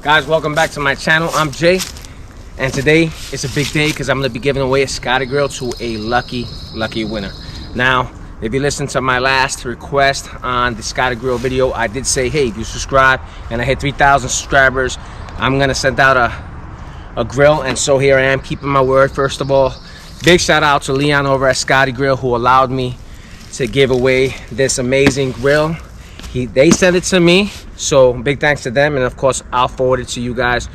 Guys, welcome back to my channel. I'm Jay, and today is a big day because I'm going to be giving away a Skotti grill to a lucky winner. Now, if you listen to my last request on the Skotti grill video, I did say, hey, if you subscribe and I hit 3,000 subscribers, I'm going to send out a grill. And so here I am, keeping my word. First of all, big shout out to Leon over at Skotti Grill, who allowed me to give away this amazing grill. They sent it to me, so big thanks to them, and of course I'll forward it to you guys.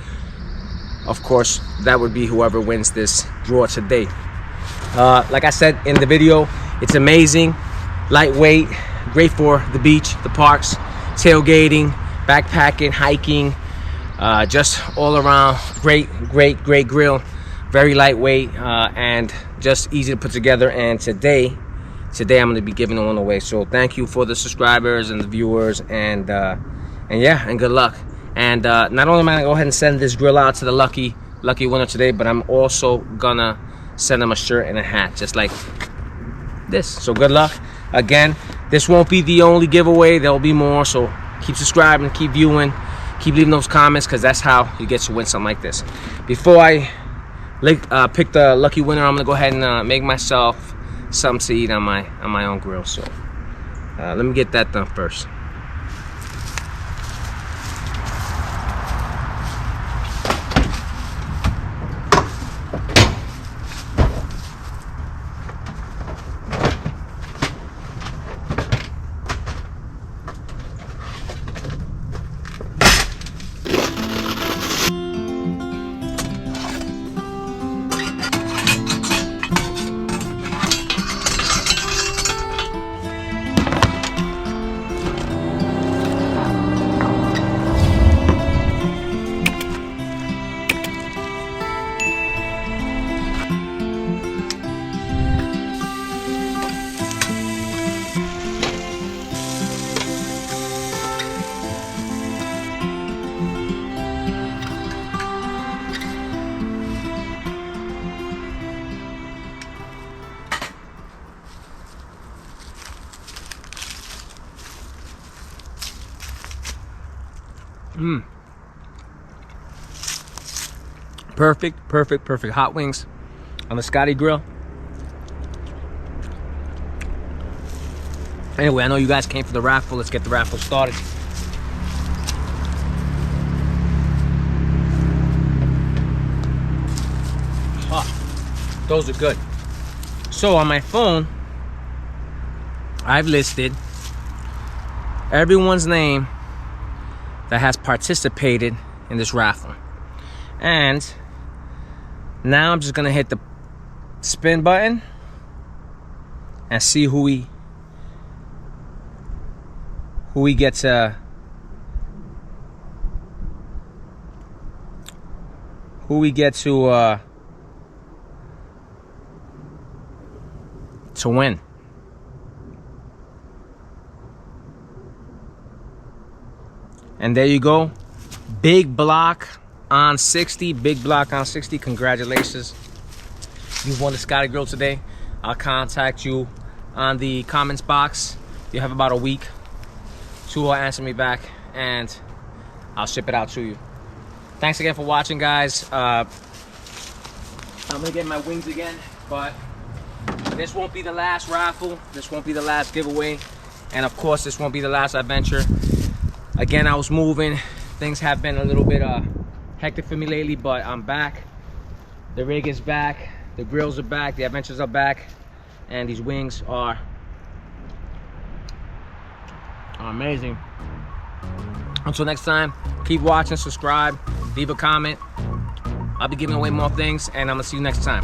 Of course, that would be whoever wins this draw today. Like I said in the video, it's amazing, lightweight, great for the beach, the parks, tailgating, backpacking, hiking, just all around great grill. Very lightweight and just easy to put together. And today I'm going to be giving one away. So thank you for the subscribers and the viewers, and yeah, and good luck. And not only am I going to go ahead and send this grill out to the lucky winner today, but I'm also gonna send them a shirt and a hat just like this. So good luck. Again, this won't be the only giveaway. There'll be more, so keep subscribing, keep viewing, keep leaving those comments, because that's how you get to win something like this. Before I pick the lucky winner, I'm gonna go ahead and make myself something to eat on my own grill. So let me get that done first. Perfect hot wings on the Skotti grill. Anyway, I know you guys came for the raffle. Let's get the raffle started. Those are good. So on my phone, I've listed everyone's name that has participated in this raffle. And now I'm just gonna hit the spin button and see who we get to win. And there you go. Big block on 60. Big block on 60. Congratulations. You won the Skotti grill today. I'll contact you on the comments box. You have about a week to answer me back, and I'll ship it out to you. Thanks again for watching, guys. I'm gonna get my wings again, but this won't be the last raffle. This won't be the last giveaway. And of course, this won't be the last adventure. Again, I was moving. Things have been a little bit hectic for me lately, but I'm back. The rig is back, the grills are back, the adventures are back, and these wings are amazing. Until next time, keep watching, subscribe, leave a comment. I'll be giving away more things, and I'm gonna see you next time.